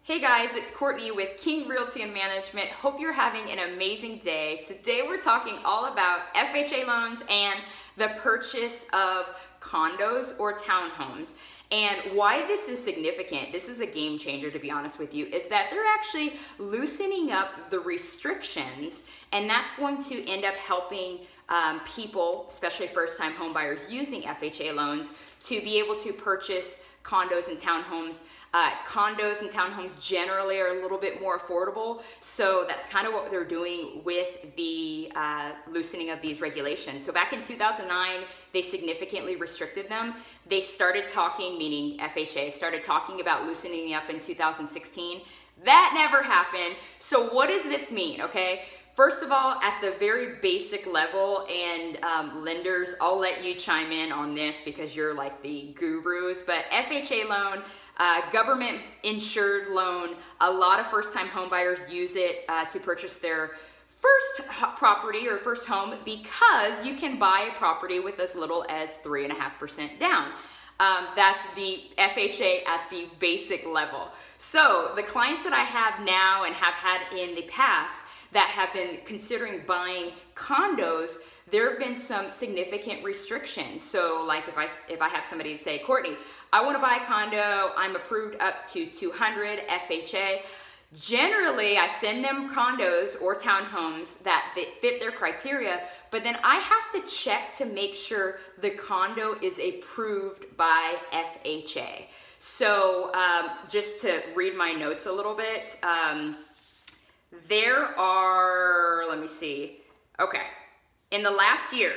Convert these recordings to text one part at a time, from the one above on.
Hey guys, it's Courtney with King Realty and Management. Hope you're having an amazing day. Today we're talking all about FHA loans and the purchase of condos or townhomes. And why this is significant, this is a game changer to be honest with you, is that they're actually loosening up the restrictions, and that's going to end up helping people, especially first-time home buyers using FHA loans, to be able to purchase condos and townhomes. Condos and townhomes generally are a little bit more affordable, so that's kind of what they're doing with the loosening of these regulations. So back in 2009, they significantly restricted them. They started talking, meaning FHA, started talking about loosening up in 2016. That never happened. So what does this mean, okay? First of all, at the very basic level, and lenders, I'll let you chime in on this because you're like the gurus, but FHA loan, government insured loan, a lot of first-time home buyers use it to purchase their first property or first home because you can buy a property with as little as 3.5% down. That's the FHA at the basic level. So the clients that I have now and have had in the past that have been considering buying condos, there have been some significant restrictions. So like if I have somebody say, Courtney, I want to buy a condo, I'm approved up to 200 FHA. Generally, I send them condos or townhomes that fit their criteria, but then I have to check to make sure the condo is approved by FHA. So just to read my notes a little bit, there are, let me see, okay, in the last year,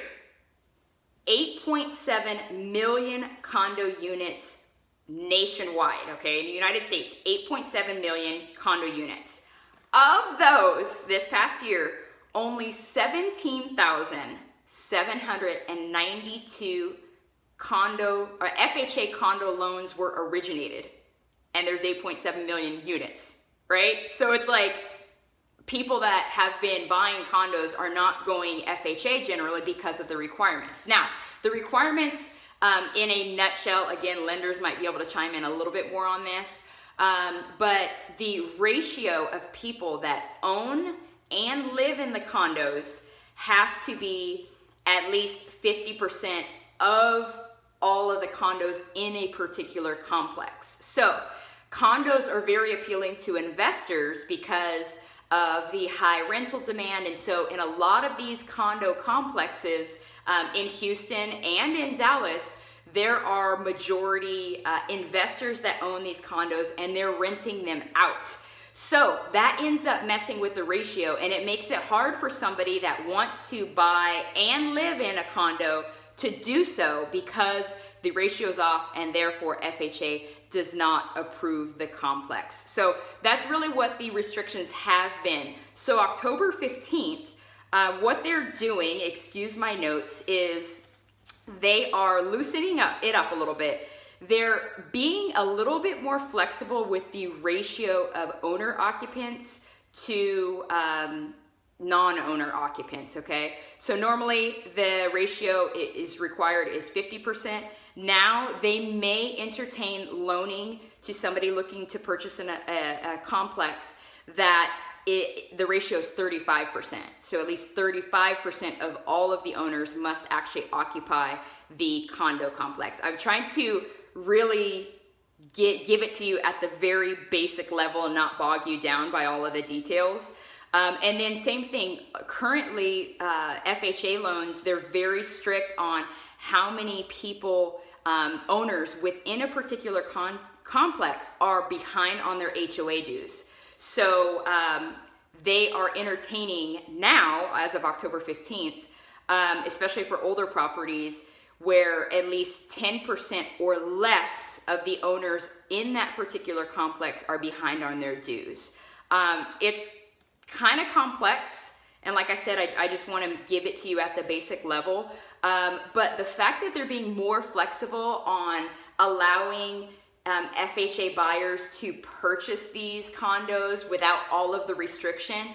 8.7 million condo units nationwide, okay, in the United States, 8.7 million condo units. Of those, this past year, only 17,792 condo or FHA condo loans were originated, and there's 8.7 million units, right? So it's like, people that have been buying condos are not going FHA generally because of the requirements. Now, the requirements in a nutshell, again, lenders might be able to chime in a little bit more on this, but the ratio of people that own and live in the condos has to be at least 50% of all of the condos in a particular complex. So condos are very appealing to investors because of the high rental demand. And so in a lot of these condo complexes in Houston and in Dallas, there are majority investors that own these condos and they're renting them out. So that ends up messing with the ratio, and it makes it hard for somebody that wants to buy and live in a condo to do so because the ratio is off, and therefore FHA does not approve the complex. So that's really what the restrictions have been. So October 15th, what they're doing, excuse my notes, is they are loosening it up a little bit. They're being a little bit more flexible with the ratio of owner occupants to non-owner occupants, okay? So normally the ratio is required is 50%. Now they may entertain loaning to somebody looking to purchase a complex that the ratio is 35%. So at least 35% of all of the owners must actually occupy the condo complex. I'm trying to really give it to you at the very basic level and not bog you down by all of the details. And then same thing, currently FHA loans, they're very strict on how many people, owners within a particular complex are behind on their HOA dues. So they are entertaining now, as of October 15th, especially for older properties, where at least 10% or less of the owners in that particular complex are behind on their dues. It's kind of complex, and like I said, I just want to give it to you at the basic level, but the fact that they're being more flexible on allowing FHA buyers to purchase these condos without all of the restriction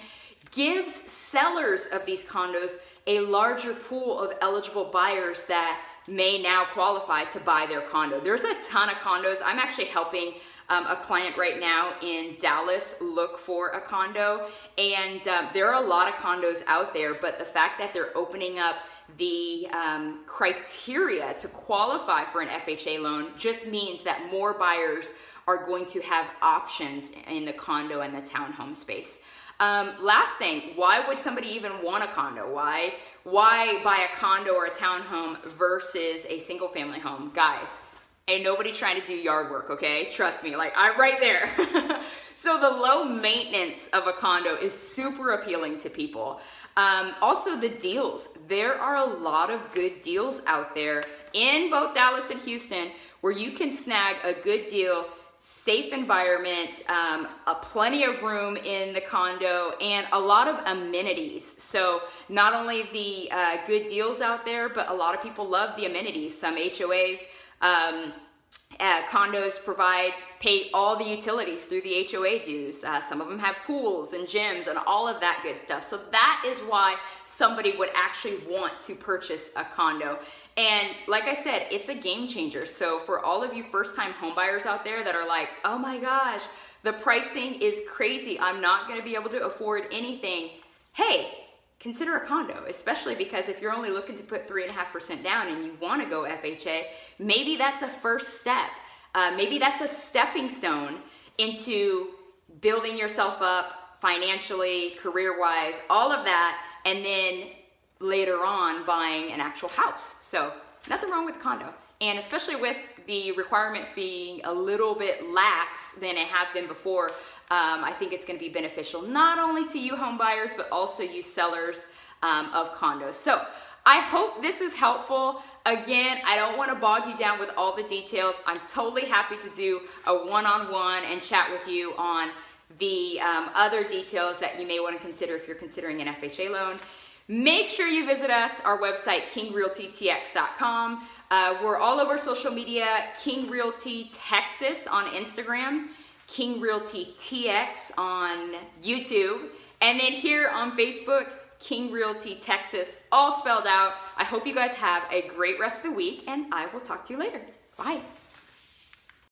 gives sellers of these condos a larger pool of eligible buyers that may now qualify to buy their condo. There's a ton of condos. I'm actually helping a client right now in Dallas look for a condo, and there are a lot of condos out there, but the fact that they're opening up the criteria to qualify for an FHA loan just means that more buyers are going to have options in the condo and the townhome space. Last thing, why would somebody even want a condo? Why buy a condo or a townhome versus a single family home? Guys, ain't nobody trying to do yard work, okay? Trust me, like I'm right there. So the low maintenance of a condo is super appealing to people. Also the deals. There are a lot of good deals out there in both Dallas and Houston where you can snag a good deal, safe environment, plenty of room in the condo, and a lot of amenities. So not only the good deals out there, but a lot of people love the amenities. Some HOAs, condos pay all the utilities through the HOA dues. Some of them have pools and gyms and all of that good stuff. So that is why somebody would actually want to purchase a condo. And like I said, it's a game changer. So for all of you first-time homebuyers out there that are like, oh my gosh, the pricing is crazy, I'm not gonna be able to afford anything. Hey, consider a condo, especially because if you're only looking to put 3.5% down and you wanna go FHA, maybe that's a first step. Maybe that's a stepping stone into building yourself up financially, career-wise, all of that, and then later on buying an actual house. So nothing wrong with a condo. And especially with the requirements being a little bit lax than it have been before, I think it's gonna be beneficial not only to you home buyers, but also you sellers of condos. So I hope this is helpful. Again, I don't wanna bog you down with all the details. I'm totally happy to do a one-on-one and chat with you on the other details that you may wanna consider if you're considering an FHA loan. Make sure you visit us, our website, kingrealtytx.com. We're all over social media, King Realty Texas on Instagram, King Realty TX on YouTube, and then here on Facebook, King Realty Texas, all spelled out. I hope you guys have a great rest of the week, and I will talk to you later. Bye.